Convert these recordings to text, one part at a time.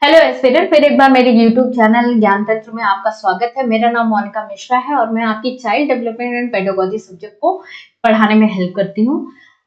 Hello aspirant, फिर एक बार मेरे YouTube चैनल ज्ञान तंत्र में आपका स्वागत है। मेरा नाम मोनिका मिश्रा है और मैं आपकी child development and pedagogy subject को पढ़ाने में हेल्प करती हूँ।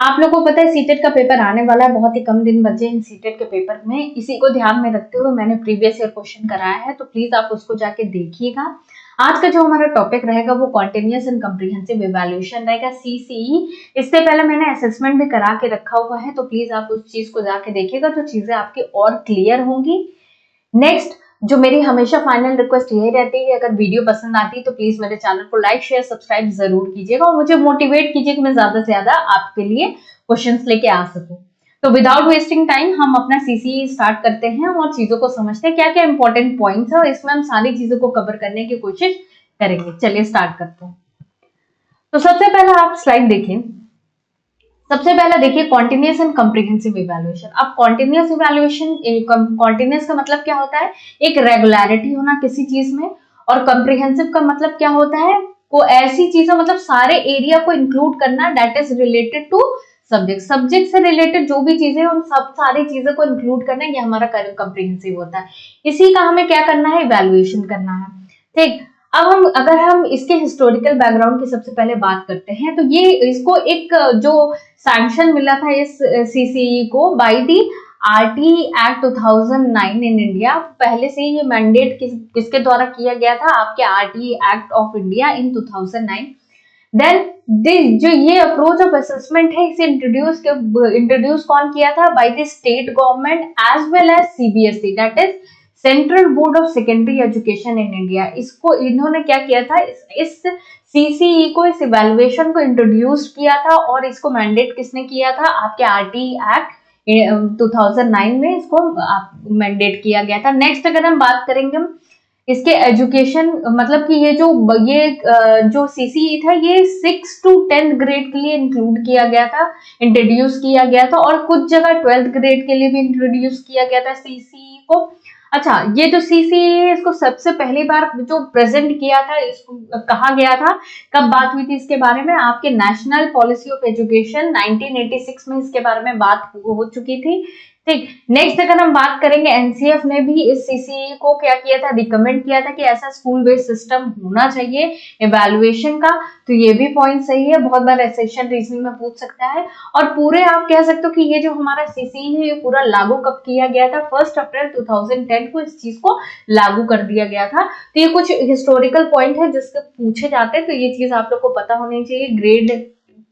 आप लोगों को पता है सीटेट का पेपर आने वाला है, बहुत ही कम दिन बचे इन सीटेट के पेपर में। इसी को ध्यान में रखते हुए मैंने प्रीवियस ईयर क्वेश्चन कराया है, तो प्लीज आप उसको जाके देखिएगा। आज का जो हमारा टॉपिक रहेगा वो कॉन्टिन्यूअस एंड कम्प्रीहेंसिव इवैल्यूएशन रहेगा, CCE। इससे पहले मैंने असेसमेंट भी करा के रखा हुआ है, तो प्लीज आप उस चीज को जाके देखिएगा, तो चीजें आपकी और क्लियर होंगी। नेक्स्ट, जो मेरी हमेशा फाइनल रिक्वेस्ट यही रहती है, अगर वीडियो पसंद आती है तो प्लीज मेरे चैनल को लाइक शेयर सब्सक्राइब जरूर कीजिएगा और मुझे मोटिवेट कीजिए कि मैं ज्यादा से ज्यादा आपके लिए क्वेश्चंस लेके आ सकूं। तो विदाउट वेस्टिंग टाइम हम अपना CCE स्टार्ट करते हैं और चीजों को समझते हैं, क्या क्या इंपॉर्टेंट पॉइंट्स है और इसमें हम सारी चीजों को कवर करने की कोशिश करेंगे। चलिए स्टार्ट करते हैं। तो सबसे पहला आप स्लाइड देखिए। सबसे पहला देखिए कॉन्टिन्यूअस एंड कम्प्रीहेंसिव इवैल्यूएशन। अब कॉन्टिन्यूअस इवैल्यूएशन, कॉन्टिन्यूअस का मतलब क्या होता है? एक रेगुलरिटी होना किसी चीज में। और कम्प्रीहेंसिव का मतलब क्या होता है? को ऐसी चीजें, मतलब सारे एरिया को इंक्लूड करना that is related to subject. Subject से रिलेटेड जो भी चीजें उन सब सारी चीजों को इंक्लूड करना, ये हमारा कम्प्रीहेंसिव होता है। इसी का हमें क्या करना है? इवैल्यूएशन करना है। ठीक, अब अगर हम इसके हिस्टोरिकल बैकग्राउंड की सबसे पहले बात करते हैं, तो ये इसको एक जो सैंक्शन मिला था इस CCE को by the RT act 2009 in India. पहले से ये मैंडेट किसके द्वारा किया गया था? आपके RT act of India in 2009। Then जो ये अप्रोच ऑफ असेसमेंट है, इसे इंट्रोड्यूस कौन किया था? By the state government as well as CBSE, that is central board of secondary education in India. इसको इन्होंने क्या किया था? इस CCE को, इस इवैल्यूएशन को इंट्रोड्यूस किया था और इसको मैंडेट किसने किया था? आपके RT एक्ट 2009 में इसको मैंडेट किया गया था। नेक्स्ट अगर हम बात करेंगे इसके एजुकेशन, मतलब कि ये जो CCE था, ये 6 to 10th ग्रेड के लिए इंक्लूड किया गया था, इंट्रोड्यूस किया गया था, और कुछ जगह 12th ग्रेड के लिए भी इंट्रोड्यूस किया गया था CCE को। अच्छा, ये जो CCE है, इसको सबसे पहली बार जो प्रेजेंट किया था, इसको कहा गया था, कब बात हुई थी इसके बारे में? आपके नेशनल पॉलिसी ऑफ एजुकेशन 1986 में इसके बारे में बात हो चुकी थी। ठीक, नेक्स्ट अगर हम बात करेंगे, NCF ने भी इस CCE को क्या किया था? रिकमेंड किया था कि ऐसा स्कूल बेस्ड सिस्टम होना चाहिए इवैल्यूएशन का। तो ये भी पॉइंट सही है, बहुत बार सेक्शन रीजनिंग में पूछ सकता है। और पूरे आप कह सकते हो कि ये जो हमारा CCE है, ये पूरा लागू कब किया गया था? 1 अप्रैल 2010 को इस चीज को लागू कर दिया गया था। तो ये कुछ हिस्टोरिकल पॉइंट है जिसके पूछे जाते हैं, तो ये चीज आप लोग को पता होनी चाहिए। ग्रेड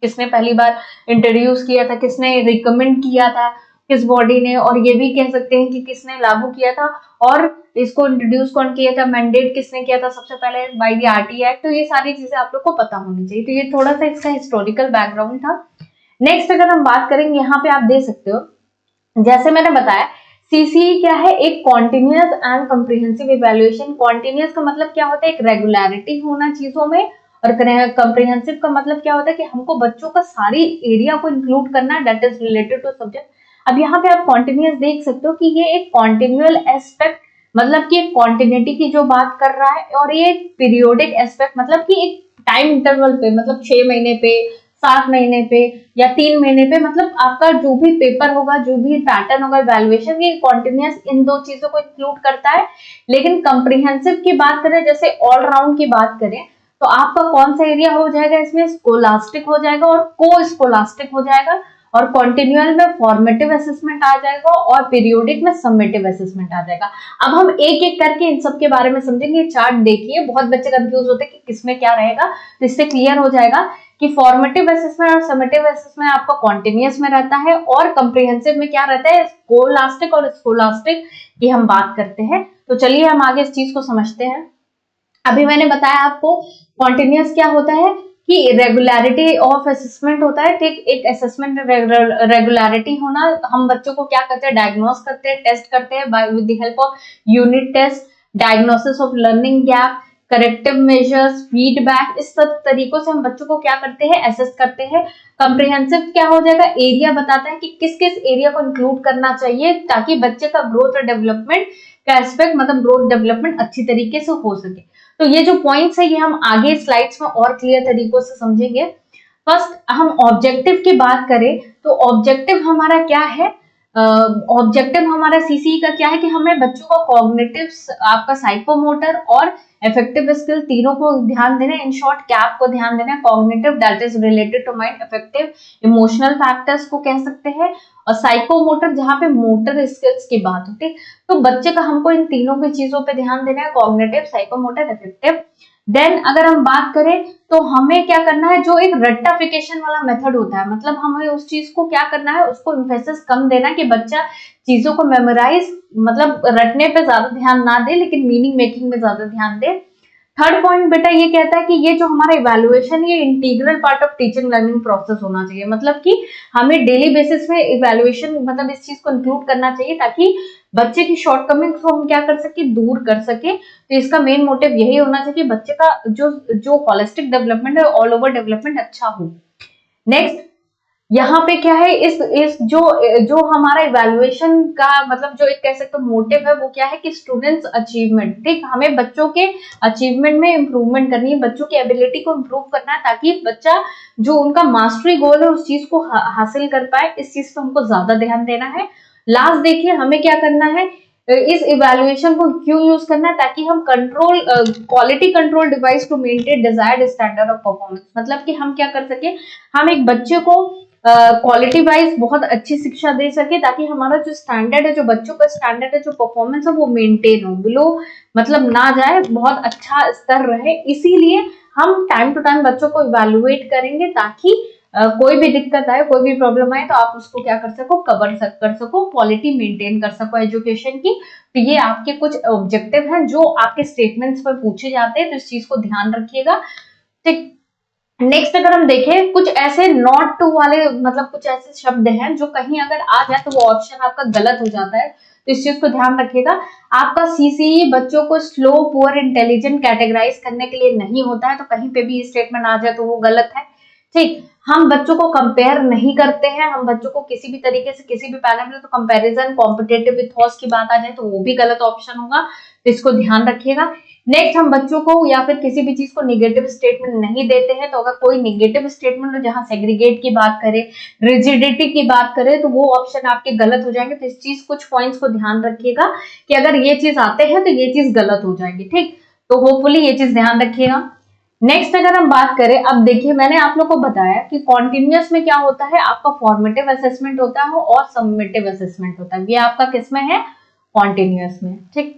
किसने पहली बार इंट्रोड्यूस किया था, किसने रिकमेंड किया था, किस बॉडी ने, और ये भी कह सकते हैं कि किसने लागू किया था, और इसको इंट्रोड्यूस कौन किया था, मैंडेट किसने किया था सबसे पहले? By the RT act. तो ये सारी चीजें आप लोग को पता होनी चाहिए। तो ये थोड़ा सा इसका हिस्टोरिकल बैकग्राउंड था। नेक्स्ट अगर हम बात करेंगे, यहाँ पे आप देख सकते हो, जैसे मैंने बताया CCE क्या है? एक continuous and comprehensive evaluation. Continuous का मतलब क्या होता है? एक रेगुलरिटी होना चीजों में। और कम्प्रीहेंसिव का मतलब क्या होता है? कि हमको बच्चों का सारी एरिया को इंक्लूड करना, that is related to subject. अब यहाँ पे आप कॉन्टिन्यूअस देख सकते हो कि ये एक कॉन्टिन्यूअल एस्पेक्ट, मतलब कि एक कॉन्टिन्यूटी की जो बात कर रहा है, और ये एक पीरियोडिक एस्पेक्ट, मतलब कि एक टाइम इंटरवल पे, मतलब 6 महीने पे, 7 महीने पे, या 3 महीने पे, मतलब आपका जो भी पेपर होगा, जो भी पैटर्न होगा इवैल्यूएशन, ये कॉन्टिन्यूअस इन दो चीजों को इंक्लूड करता है। लेकिन कम्प्रीहेंसिव की बात करें, जैसे ऑल राउंड की बात करें, तो आपका कौन सा एरिया हो जाएगा इसमें? स्कोलास्टिक हो जाएगा और को स्कोलास्टिक हो जाएगा, और कॉन्टिन्यूअल में फॉर्मेटिव असेसमेंट आ जाएगा, और पीरियोडिक में समेटिव असेसमेंट आ जाएगा। अब हम एक एक करके इन सब के बारे में समझेंगे। चार्ट देखिए, बहुत बच्चे कंफ्यूज होते हैं कि किसमें क्या रहेगा, तो इससे क्लियर हो जाएगा कि फॉर्मेटिव असेसमेंट और समेटिव असेसमेंट आपका कॉन्टिन्यूअस में रहता है, और कम्प्रीहेंसिव में क्या रहता है? स्कोलास्टिक और स्कोलास्टिक की हम बात करते हैं। तो चलिए हम आगे इस चीज को समझते हैं। अभी मैंने बताया आपको कॉन्टिन्यूअस क्या होता है, कि रेगुलरिटी ऑफ असेसमेंट होता है। ठीक, एक असेसमेंट रेगुलरिटी होना। हम बच्चों को क्या करते हैं? डायग्नोस करते हैं, टेस्ट करते हैं by with the help of unit test, diagnosis of learning gap, corrective measures, feedback. इस सब तरीकों से हम बच्चों को क्या करते हैं? असेस करते हैं। कम्प्रीहेंसिव क्या हो जाएगा? एरिया बताता है कि किस किस एरिया को इंक्लूड करना चाहिए, ताकि बच्चे का ग्रोथ और डेवलपमेंट का एस्पेक्ट, मतलब ग्रोथ डेवलपमेंट अच्छी तरीके से हो सके। तो ये जो पॉइंट्स है, ये हम आगे स्लाइड्स में और क्लियर तरीकों से समझेंगे। फर्स्ट हम ऑब्जेक्टिव की बात करें, तो ऑब्जेक्टिव हमारा क्या है? ऑब्जेक्टिव हमारा सीसीई का क्या है कि हमें बच्चों का कॉग्निटिव्स, आपका साइकोमोटर और इफेक्टिव स्किल तीनों को ध्यान देना है। इन शॉर्ट क्या आपको ध्यान देना है, cognitive that is related to mind, effective emotional factors को कह सकते हैं, और साइकोमोटर जहाँ पे मोटर स्किल्स की बात होती है। तो बच्चे का हमको इन तीनों की चीजों पे ध्यान देना है, कॉग्निटिव, साइकोमोटर, इफेक्टिव। देन अगर हम बात करें तो हमें क्या करना है, जो एक रट्टाफिकेशन वाला मेथड होता है, मतलब हमें उस चीज को क्या करना है, उसको एम्फेसिस कम देना कि बच्चा चीजों को मेमोराइज, मतलब रटने पे ज्यादा ध्यान ना दे लेकिन मीनिंग मेकिंग में ज्यादा ध्यान दे। थर्ड पॉइंट बेटा ये कहता है कि ये जो हमारा इवैल्यूएशन, ये integral part of teaching learning process होना चाहिए, मतलब कि हमें डेली बेसिस में इवैल्यूएशन, मतलब इस चीज को इंक्लूड करना चाहिए ताकि बच्चे की शॉर्टकमिंग्स को हम क्या कर सके, दूर कर सके। तो इसका मेन मोटिव यही होना चाहिए कि बच्चे का जो होलिस्टिक डेवलपमेंट है, ऑल ओवर डेवलपमेंट अच्छा हो। नेक्स्ट यहाँ पे क्या है, इस जो हमारा इवैल्यूएशन का मतलब जो एक कह सकते हो मोटिव है, वो क्या है कि स्टूडेंट्स अचीवमेंट, ठीक, हमें बच्चों के अचीवमेंट में इंप्रूवमेंट करनी है, बच्चों की एबिलिटी को इंप्रूव करना है ताकि बच्चा जो उनका मास्टरी गोल है उस चीज को हासिल कर पाए। इस चीज पर हमको ज्यादा ध्यान देना है। लास्ट देखिए हमें क्या करना है, इस इवैल्यूएशन को क्यों यूज करना है, ताकि हम control, quality control device to maintain desired standard of performance, मतलब कि हम क्या कर सके, हम एक बच्चे को क्वालिटी वाइज बहुत अच्छी शिक्षा दे सके ताकि हमारा जो स्टैंडर्ड है, जो बच्चों का स्टैंडर्ड है, जो परफॉर्मेंस है वो मेंटेन हो, बिलो मतलब ना जाए, बहुत अच्छा स्तर रहे। इसीलिए हम टाइम टू टाइम बच्चों को इवैल्यूएट करेंगे ताकि कोई भी दिक्कत आए, कोई भी प्रॉब्लम आए तो आप उसको क्या कर सको, कर सको, क्वालिटी मेंटेन कर सको एजुकेशन की। तो ये आपके कुछ ऑब्जेक्टिव हैं जो आपके स्टेटमेंट्स पर पूछे जाते हैं, तो इस चीज को ध्यान रखिएगा, ठीक। नेक्स्ट अगर हम देखें, कुछ ऐसे नॉट टू वाले, मतलब कुछ ऐसे शब्द हैं जो कहीं अगर आ जाए तो वो ऑप्शन आपका गलत हो जाता है, तो इस चीज को ध्यान रखिएगा। आपका सीसीई बच्चों को स्लो, पुअर, इंटेलिजेंट कैटेगराइज करने के लिए नहीं होता है, तो कहीं पे भी स्टेटमेंट आ जाए तो वो गलत है, ठीक। हम बच्चों को कंपेयर नहीं करते हैं, हम बच्चों को किसी भी तरीके से किसी भी पैरामीटर, तो कंपैरिजन, कॉम्पिटिटिव विथ की बात आ जाए तो वो भी गलत ऑप्शन होगा, तो इसको ध्यान रखिएगा। नेक्स्ट, हम बच्चों को या फिर किसी भी चीज को नेगेटिव स्टेटमेंट नहीं देते हैं, तो अगर कोई नेगेटिव स्टेटमेंट हो जहां सेग्रीगेट की बात करें, रिजिडिटी की बात करें, तो वो ऑप्शन आपके गलत हो जाएंगे। तो इस चीज, कुछ पॉइंट्स को ध्यान रखिएगा कि अगर ये चीज आते हैं तो ये चीज गलत हो जाएगी, ठीक। तो होपफुली ये चीज ध्यान रखिएगा। नेक्स्ट अगर हम बात करें, अब देखिए मैंने आप लोग को बताया कि कॉन्टिन्यूअस में क्या होता है, आपका फॉर्मेटिव असेसमेंट होता है और समेटिव असेसमेंट होता है। ये आपका किसमें है, कॉन्टिन्यूअस में, ठीक।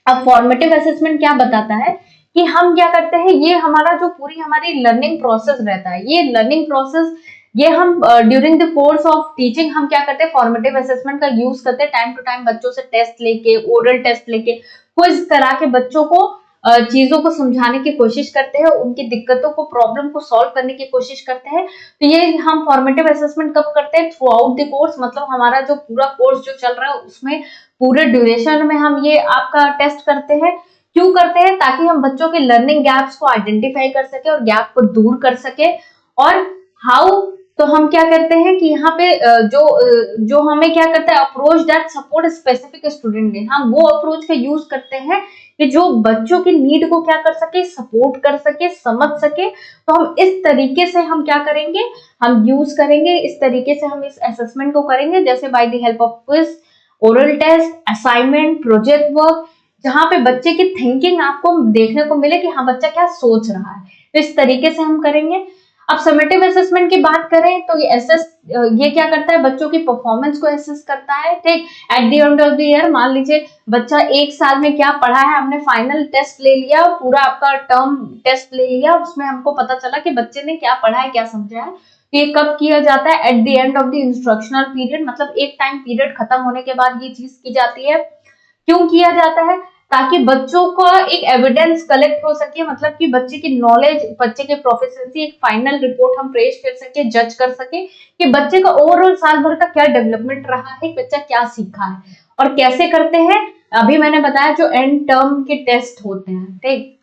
अब फॉर्मेटिव असेसमेंट क्या बताता है कि हम क्या करते हैं, ये हमारा जो पूरी हमारी लर्निंग प्रोसेस रहता है, ये लर्निंग प्रोसेस, ये हम during the course of teaching हम क्या करते हैं, फॉर्मेटिव असेसमेंट का यूज करते हैं, टाइम टू टाइम बच्चों से टेस्ट लेके, ओरल टेस्ट लेके, क्विज करा के बच्चों को चीजों को समझाने की कोशिश करते हैं, उनकी दिक्कतों को, प्रॉब्लम को सॉल्व करने की कोशिश करते हैं। तो ये हम फॉर्मेटिव असेसमेंट कब करते हैं, थ्रू आउट द कोर्स, मतलब हमारा जो पूरा कोर्स जो चल रहा है उसमें पूरे ड्यूरेशन में हम ये आपका टेस्ट करते हैं। क्यों करते हैं, ताकि हम बच्चों के लर्निंग गैप्स को आइडेंटिफाई कर सके और गैप को दूर कर सके। और हाउ, तो हम क्या करते हैं कि यहाँ पे जो हमें क्या करता है, approach that support specific student need, हम वो अप्रोच का यूज करते हैं कि जो बच्चों की नीड को क्या कर सके, सपोर्ट कर सके, समझ सके। तो हम इस तरीके से हम क्या करेंगे, हम यूज करेंगे, इस तरीके से हम इस असेसमेंट को करेंगे, जैसे by the help of quiz, oral test, assignment, project work, जहां पे बच्चे की थिंकिंग आपको देखने को मिले कि हाँ बच्चा क्या सोच रहा है, तो इस तरीके से हम करेंगे। अब समेटिव असेसमेंट की बात करें तो ये क्या करता है, बच्चों की परफॉर्मेंस को असेस करता है, ठीक। Eight the end of the year, मान लीजिए बच्चा एक साल में क्या पढ़ा है, हमने फाइनल टेस्ट ले लिया, पूरा आपका टर्म टेस्ट ले लिया, उसमें हमको पता चला कि बच्चे ने क्या पढ़ा है, क्या समझा है। ये कब किया जाता है, eight the end of the instructional period, मतलब एक टाइम पीरियड खत्म होने के बाद ये चीज की जाती है। क्यों किया जाता है, ताकि बच्चों को एक एविडेंस कलेक्ट हो सके, मतलब कि बच्चे की नॉलेज, बच्चे की प्रोफिशिएंसी, एक फाइनल रिपोर्ट हम पेश कर सके, जज कर सके कि बच्चे का ओवरऑल साल भर का क्या डेवलपमेंट रहा है, बच्चा क्या सीखा है और कैसे करते हैं। अभी मैंने बताया जो एंड टर्म के टेस्ट होते हैं, ठीक,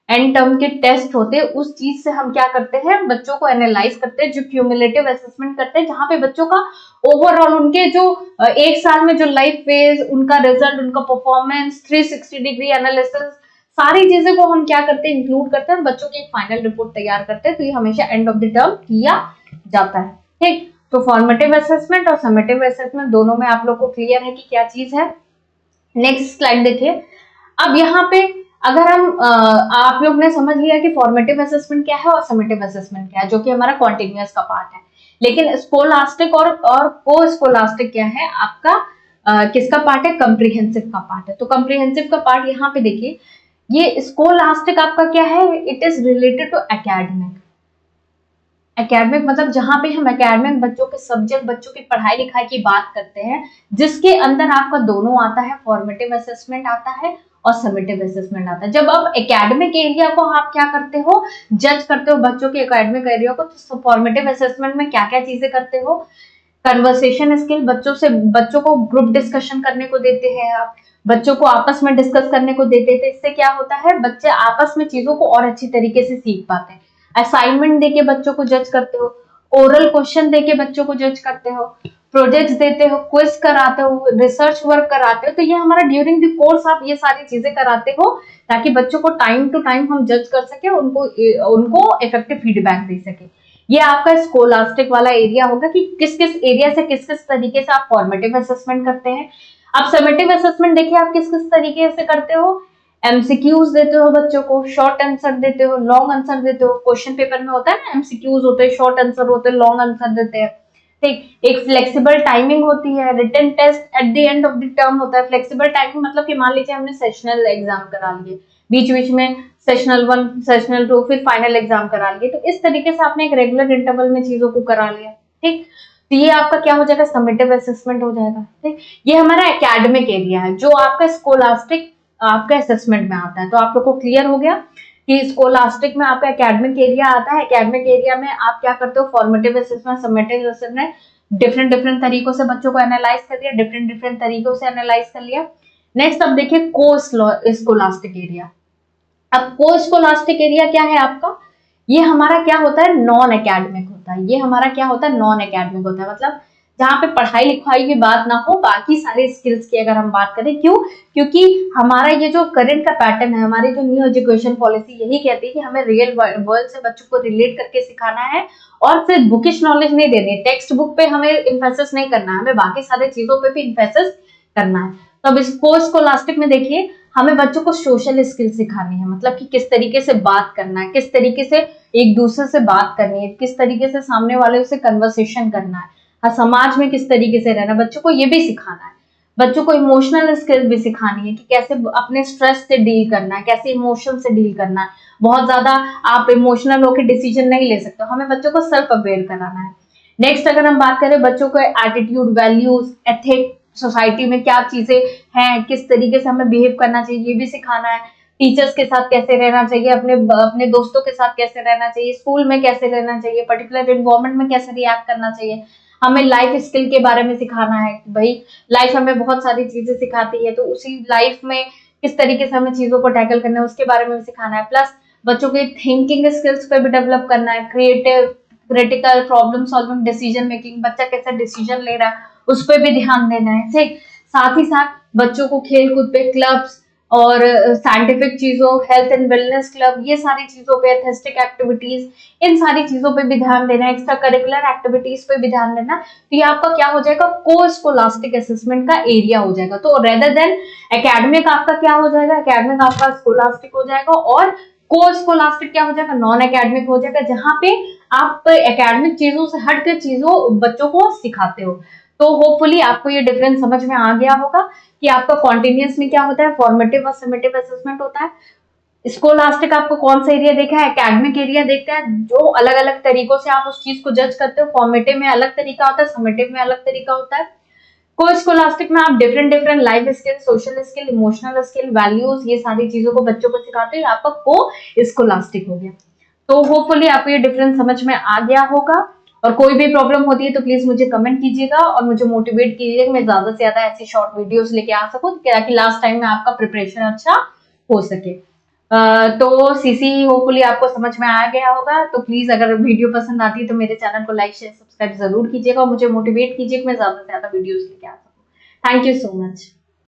एंड टर्म के टेस्ट होते हैं, उस चीज से हम क्या करते हैं, बच्चों को एनालाइज करते हैं, जो क्यूमुलेटिव असेसमेंट करते हैं, जहां पे बच्चों का ओवरऑल उनके जो एक साल में जो लाइफ फेज, उनका रिजल्ट, उनका परफॉर्मेंस, 360 डिग्री एनालिसिस, सारी चीजें को हम क्या करते हैं, इंक्लूड करते हैं, बच्चों की एक फाइनल रिपोर्ट तैयार करते हैं। तो ये हमेशा एंड ऑफ द टर्म किया जाता है, ठीक। तो फॉर्मेटिव असेसमेंट और समेटिव असेसमेंट दोनों में आप लोग को क्लियर है कि क्या चीज है। नेक्स्ट स्लाइड देखिए। अब यहाँ पे अगर हम आप लोग ने समझ लिया कि फॉर्मेटिव असेसमेंट क्या है और समेटिव असेसमेंट क्या है, जो कि हमारा कॉन्टिन्यूअस का पार्ट है। लेकिन स्कोलास्टिक और को स्कोलास्टिक क्या है आपका, किसका पार्ट है, कंप्रीहेंसिव का पार्ट है। तो कंप्रीहेंसिव का पार्ट यहाँ पे देखिए, ये स्कोलास्टिक आपका क्या है, it is related to academic. Academic मतलब जहां पे हम एकेडमिक बच्चों के सब्जेक्ट, बच्चों की पढ़ाई लिखाई की बात करते हैं, जिसके अंदर आपका दोनों आता है, फॉर्मेटिव असेसमेंट आता है और समेटिव असेसमेंट आता है। जब आप एकेडमिक एरिया को आप क्या करते हो, जज करते हो बच्चों के एकेडमिक एरिया को, तो फॉर्मेटिव असेसमेंट में क्या क्या चीजें करते हो, कन्वर्सेशन स्किल, बच्चों को ग्रुप डिस्कशन करने को देते हैं आप, बच्चों को आपस में डिस्कस करने को देते हैं। तो इससे क्या होता है, बच्चे आपस में चीजों को और अच्छी तरीके से सीख पाते हैं। असाइनमेंट देके बच्चों को जज करते हो, ओरल क्वेश्चन देके बच्चों को जज करते हो, प्रोजेक्ट्स देते हो, क्विज कराते हो, रिसर्च वर्क कराते हो। तो ये हमारा ड्यूरिंग द कोर्स आप ये सारी चीजें कराते हो, ताकि बच्चों को टाइम टू टाइम हम जज कर सके, उनको इफेक्टिव फीडबैक दे सके। ये आपका स्कोलास्टिक वाला एरिया होगा कि किस किस एरिया से किस किस तरीके से आप फॉर्मेटिव असेसमेंट करते हैं। अब समेटिव असेसमेंट देखिए आप किस किस तरीके से करते हो, एमसीक्यूज देते हो बच्चों को, शॉर्ट आंसर देते हो, लॉन्ग आंसर देते हो। क्वेश्चन पेपर में होता है ना, एमसीक्यूज होते हैं, शॉर्ट आंसर होते हैं, लॉन्ग आंसर देते हैं। ठीक, एक फ्लेक्सिबल टाइमिंग होती है, written test at the end of the term होता है। फ्लेक्सिबल टाइमिंग मतलब कि मान लीजिए हमने सेशनल एग्जाम करा लिए, बीच बीच में सेशनल 1, सेशनल 2, फिर फाइनल एग्जाम करा लिए, तो इस तरीके से आपने एक रेगुलर इंटरवल में चीजों को करा लिया। ठीक, तो ये आपका क्या हो जाएगा, समेटिव असेसमेंट हो जाएगा। ठीक, ये हमारा एकेडमिक एरिया है जो आपका स्कोलास्टिक आपका असेसमेंट में आता है। तो आप लोग को क्लियर हो गया कि स्कोलास्टिक में आपका एकेडमिक एरिया आता है। एकेडमिक एरिया में आप क्या करते हो, formative assessment, summative assessment, different different तरीकों से बच्चों को एनालाइज कर लिया, डिफरेंट डिफरेंट तरीकों से एनालाइज कर लिया। नेक्स्ट अब देखिए को स्कोलास्टिक एरिया। अब को स्कोलास्टिक एरिया क्या है आपका, ये हमारा क्या होता है, नॉन एकेडमिक होता है। ये हमारा क्या होता है, नॉन एकेडमिक होता है, मतलब जहाँ पे पढ़ाई लिखाई की बात ना हो, बाकी सारे स्किल्स की अगर हम बात करें। क्यों, क्योंकि हमारा ये जो करंट का पैटर्न है, हमारी जो न्यू एजुकेशन पॉलिसी यही कहती है कि हमें रियल वर्ल्ड से बच्चों को रिलेट करके सिखाना है, और सिर्फ बुकिश नॉलेज नहीं देनी, टेक्स्ट बुक पे हमें इम्फेसिस नहीं करना है, हमें बाकी सारे चीजों पे भी इम्फेसिस करना है। तो अब इस स्कोलास्टिक में देखिए, हमें बच्चों को सोशल स्किल सिखानी है, मतलब कि किस तरीके से बात करना है, किस तरीके से एक दूसरे से बात करनी है, किस तरीके से सामने वाले से कन्वर्सेशन करना है, समाज में किस तरीके से रहना, बच्चों को ये भी सिखाना है। बच्चों को इमोशनल स्किल भी सिखानी है कि कैसे अपने स्ट्रेस से डील करना है, कैसे इमोशन से डील करना है। बहुत ज्यादा आप इमोशनल होकर डिसीजन नहीं ले सकते, हमें बच्चों को सेल्फ अवेयर कराना है। नेक्स्ट अगर हम बात करें बच्चों को एटीट्यूड, वैल्यूज, एथिक, सोसाइटी में क्या चीजें हैं, किस तरीके से हमें बिहेव करना चाहिए, ये भी सिखाना है। टीचर्स के साथ कैसे रहना चाहिए, अपने दोस्तों के साथ कैसे रहना चाहिए, स्कूल में कैसे रहना चाहिए, पर्टिकुलर एनवायरनमेंट में कैसे रिएक्ट करना चाहिए। हमें लाइफ स्किल के बारे में सिखाना है कि भाई लाइफ हमें बहुत सारी चीजें सिखाती है, तो उसी लाइफ में किस तरीके से हमें चीजों को टैकल करना है उसके बारे में भी सिखाना है। प्लस बच्चों के थिंकिंग स्किल्स पे भी डेवलप करना है, creative, critical, problem solving, decision making, बच्चा कैसे डिसीजन ले रहा है उस पर भी ध्यान देना है। ठीक, साथ ही साथ बच्चों को खेल कूद पे, क्लब्स और साइंटिफिक चीजों, हेल्थ एंड वेलनेस क्लब, ये सारी चीजों पे, एथेस्टिक एक्टिविटीज, इन सारी चीजों पे भी ध्यान देना है, एक्स्ट्रा करिकुलर एक्टिविटीज पे भी ध्यान देना। तो ये आपका क्या हो जाएगा, को स्कोलास्टिक असेसमेंट का एरिया हो जाएगा। तो रेदर देन एकेडमिक आपका क्या हो जाएगा, एकेडमिक आपका स्कोलास्टिक हो जाएगा, और को स्कोलास्टिक क्या हो जाएगा, नॉन एकेडमिक हो जाएगा, जहां पे आप एकेडमिक चीजों से हटकर चीजों बच्चों को सिखाते हो। तो होपफुली आपको ये डिफरेंस समझ में आ गया होगा कि आपका कॉन्टिन्यूअस में क्या होता है, फॉर्मेटिव और समेटिव असेसमेंट होता है। स्कोलास्टिक आपको कौन सा एरिया देखा है, एकेडमिक एरिया देखता है, जो अलग अलग तरीकों से आप उस चीज को जज करते हो। फॉर्मेटिव में अलग तरीका होता है, समेटिव में अलग तरीका होता है। को स्कोलास्टिक में आप different different life skill, social skill, emotional skill, values, ये सारी चीजों को बच्चों को सिखाते हो। आपका को स्कोलास्टिक हो गया। तो होपफुली आपको ये डिफरेंस समझ में आ गया होगा, और कोई भी प्रॉब्लम होती है तो प्लीज मुझे कमेंट कीजिएगा और मुझे मोटिवेट कीजिएगा, मैं ज्यादा से ज्यादा ऐसी शॉर्ट वीडियोस लेके आ सकूं, ताकि लास्ट टाइम में आपका प्रिपरेशन अच्छा हो सके। तो सीसी होपफुली आपको समझ में आ गया होगा। तो प्लीज अगर वीडियो पसंद आती है तो मेरे चैनल को लाइक, शेयर, सब्सक्राइब जरूर कीजिएगा, और मुझे मोटिवेट कीजिए कि मैं ज्यादा से ज्यादा वीडियोस लेके आ सकूं। Thank you so much.